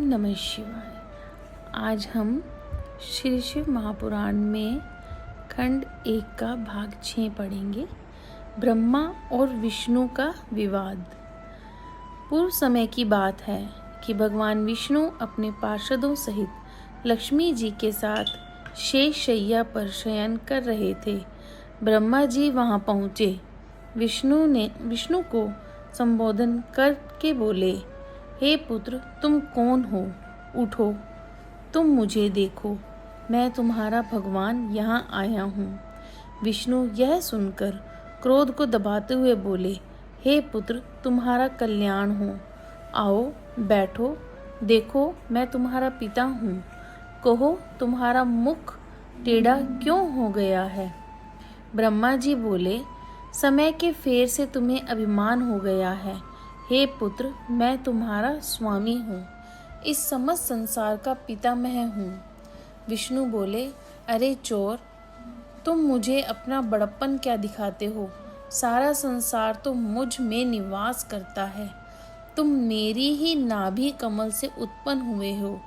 नमः शिवाय। आज हम श्री शिव महापुराण में खंड 1 का भाग 6 पढ़ेंगे। ब्रह्मा और विष्णु का विवाद। पूर्व समय की बात है कि भगवान विष्णु अपने पार्षदों सहित लक्ष्मी जी के साथ शेष शैया पर शयन कर रहे थे। ब्रह्मा जी वहां पहुंचे। विष्णु को संबोधन करके बोले, हे पुत्र, तुम कौन हो? उठो, तुम मुझे देखो, मैं तुम्हारा भगवान यहाँ आया हूँ। विष्णु यह सुनकर क्रोध को दबाते हुए बोले, हे पुत्र, तुम्हारा कल्याण हो। आओ बैठो, देखो मैं तुम्हारा पिता हूँ। कहो, तुम्हारा मुख टेढ़ा क्यों हो गया है? ब्रह्मा जी बोले, समय के फेर से तुम्हें अभिमान हो गया है। हे पुत्र, मैं तुम्हारा स्वामी हूँ, इस समस्त संसार का पितामह हूँ। विष्णु बोले, अरे चोर, तुम मुझे अपना बड़प्पन क्या दिखाते हो? सारा संसार तो मुझ में निवास करता है। तुम मेरी ही नाभि कमल से उत्पन्न हुए हो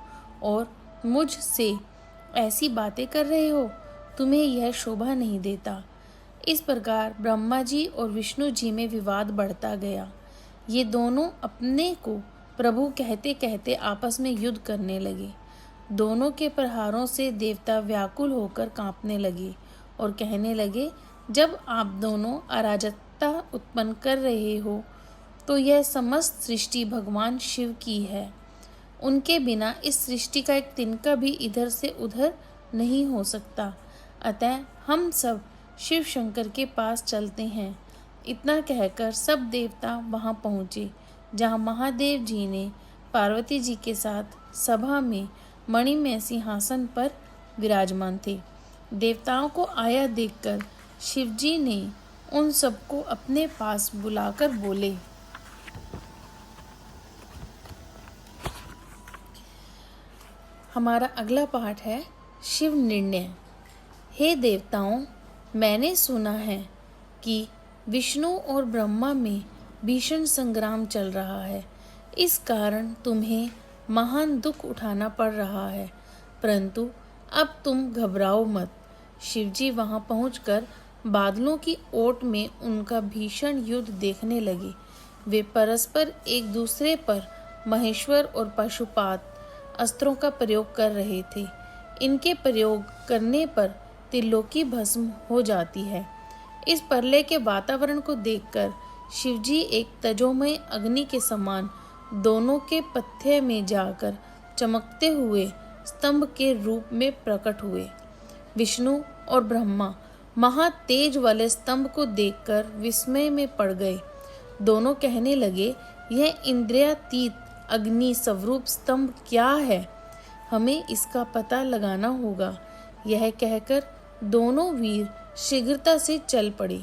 और मुझ से ऐसी बातें कर रहे हो। तुम्हें यह शोभा नहीं देता। इस प्रकार ब्रह्मा जी और विष्णु जी में विवाद बढ़ता गया। ये दोनों अपने को प्रभु कहते कहते आपस में युद्ध करने लगे। दोनों के प्रहारों से देवता व्याकुल होकर कांपने लगे और कहने लगे, जब आप दोनों अराजकता उत्पन्न कर रहे हो तो यह समस्त सृष्टि भगवान शिव की है। उनके बिना इस सृष्टि का एक तिनका भी इधर से उधर नहीं हो सकता। अतः हम सब शिव शंकर के पास चलते हैं। इतना कहकर सब देवता वहां पहुंचे, जहां महादेव जी ने पार्वती जी के साथ सभा में मणिमय सिंहासन पर विराजमान थे। देवताओं को आया देखकर शिव जी ने उन सबको अपने पास बुलाकर बोले, हमारा अगला पाठ है शिव निर्णय। हे देवताओं, मैंने सुना है कि विष्णु और ब्रह्मा में भीषण संग्राम चल रहा है। इस कारण तुम्हें महान दुख उठाना पड़ रहा है, परंतु अब तुम घबराओ मत। शिवजी वहां पहुंचकर बादलों की ओट में उनका भीषण युद्ध देखने लगे। वे परस्पर एक दूसरे पर महेश्वर और पशुपात अस्त्रों का प्रयोग कर रहे थे। इनके प्रयोग करने पर त्रिलोकी भस्म हो जाती है। इस प्रलय के वातावरण को देखकर शिवजी एक तेजोमय अग्नि के समान दोनों के पथ्य में जाकर चमकते हुए स्तंभ के रूप में प्रकट हुए। विष्णु और ब्रह्मा महातेज वाले स्तंभ को देखकर विस्मय में पड़ गए। दोनों कहने लगे, यह इंद्रियातीत अग्नि स्वरूप स्तंभ क्या है? हमें इसका पता लगाना होगा। यह कहकर दोनों वीर शीघ्रता से चल पड़े।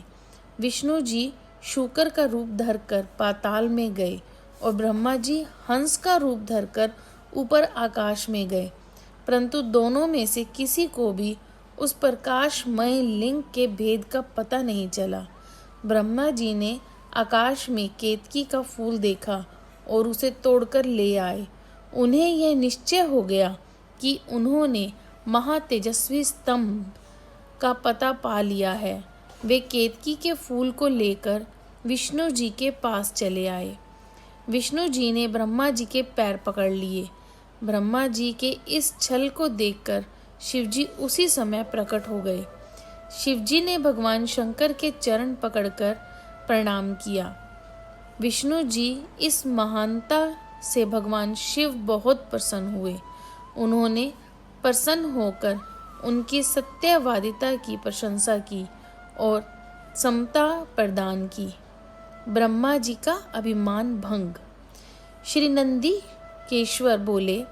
विष्णु जी शूकर का रूप धरकर पाताल में गए और ब्रह्मा जी हंस का रूप धरकर ऊपर आकाश में गए, परंतु दोनों में से किसी को भी उस प्रकाशमय लिंग के भेद का पता नहीं चला। ब्रह्मा जी ने आकाश में केतकी का फूल देखा और उसे तोड़कर ले आए। उन्हें यह निश्चय हो गया कि उन्होंने महातेजस्वी स्तंभ का पता पा लिया है। वे केतकी के फूल को लेकर विष्णु जी के पास चले आए। विष्णु जी ने ब्रह्मा जी के पैर पकड़ लिए। ब्रह्मा जी के इस छल को देखकर शिवजी उसी समय प्रकट हो गए। शिवजी ने भगवान शंकर के चरण पकड़कर प्रणाम किया। विष्णु जी इस महानता से भगवान शिव बहुत प्रसन्न हुए। उन्होंने प्रसन्न होकर उनकी सत्यवादिता की प्रशंसा की और समता प्रदान की। ब्रह्मा जी का अभिमान भंग। श्री नंदी केश्वर बोले,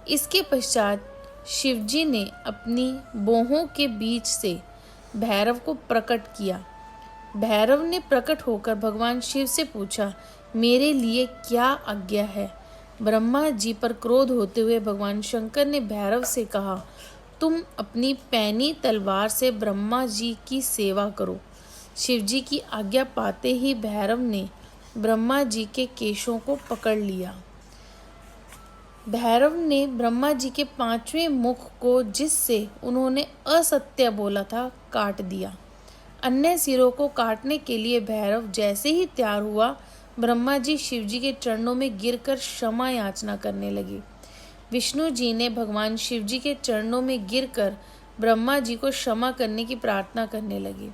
इसके पश्चात शिवजी ने अपनी बाहों के बीच से भैरव को प्रकट किया। भैरव ने प्रकट होकर भगवान शिव से पूछा, मेरे लिए क्या आज्ञा है? ब्रह्मा जी पर क्रोध होते हुए भगवान शंकर ने भैरव से कहा, तुम अपनी पैनी तलवार से ब्रह्मा जी की सेवा करो। शिवजी की आज्ञा पाते ही भैरव ने ब्रह्मा जी के केशों को पकड़ लिया। भैरव ने ब्रह्मा जी के 5वें मुख को, जिससे उन्होंने असत्य बोला था, काट दिया। अन्य सिरों को काटने के लिए भैरव जैसे ही तैयार हुआ, ब्रह्मा जी शिव जी के चरणों में गिरकर क्षमा याचना करने लगे। विष्णु जी ने भगवान शिव जी के चरणों में गिरकर ब्रह्मा जी को क्षमा करने की प्रार्थना करने लगे।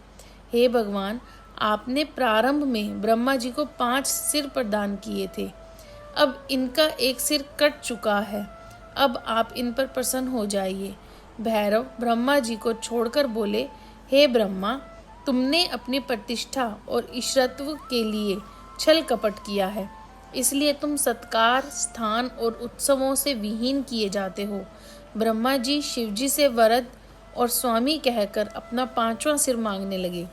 हे भगवान, आपने प्रारंभ में ब्रह्मा जी को 5 सिर प्रदान किए थे। अब इनका एक सिर कट चुका है। अब आप इन पर प्रसन्न हो जाइए। भैरव ब्रह्मा जी को छोड़कर बोले, हे ब्रह्मा, तुमने अपनी प्रतिष्ठा और ईश्वरत्व के लिए छल कपट किया है, इसलिए तुम सत्कार, स्थान और उत्सवों से विहीन किए जाते हो। ब्रह्मा जी शिव जी से वरद और स्वामी कहकर अपना 5वां सिर मांगने लगे।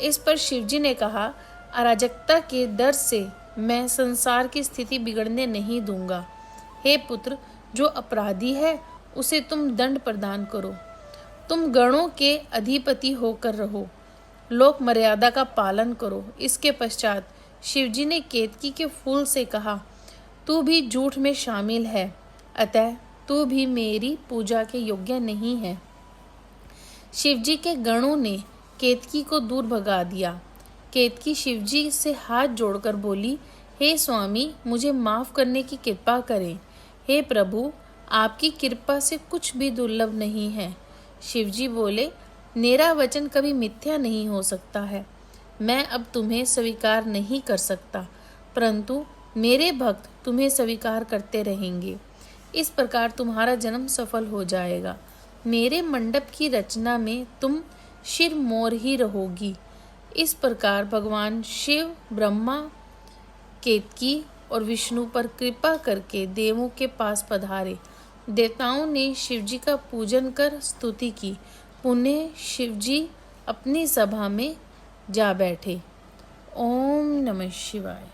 इस पर शिव जी ने कहा, अराजकता के डर से मैं संसार की स्थिति बिगड़ने नहीं दूंगा। हे पुत्र, जो अपराधी है उसे तुम दंड प्रदान करो। तुम गणों के अधिपति होकर रहो, लोक मर्यादा का पालन करो। इसके पश्चात शिवजी ने केतकी के फूल से कहा, तू भी झूठ में शामिल है, अतः तू भी मेरी पूजा के योग्य नहीं है। शिवजी के गणों ने केतकी को दूर भगा दिया। केतकी शिवजी से हाथ जोड़कर बोली, हे स्वामी, मुझे माफ करने की कृपा करें। हे प्रभु, आपकी कृपा से कुछ भी दुर्लभ नहीं है। शिवजी बोले, मेरा वचन कभी मिथ्या नहीं हो सकता है। मैं अब तुम्हें स्वीकार नहीं कर सकता, परंतु मेरे भक्त तुम्हें स्वीकार करते रहेंगे। इस प्रकार तुम्हारा जन्म सफल हो जाएगा। मेरे मंडप की रचना में तुम शिर मोर ही रहोगी। इस प्रकार भगवान शिव, ब्रह्मा, केतकी और विष्णु पर कृपा करके देवों के पास पधारे। देवताओं ने शिवजी का पूजन कर स्तुति की। पुनः शिवजी अपनी सभा में जा बैठे। ओम नमः शिवाय।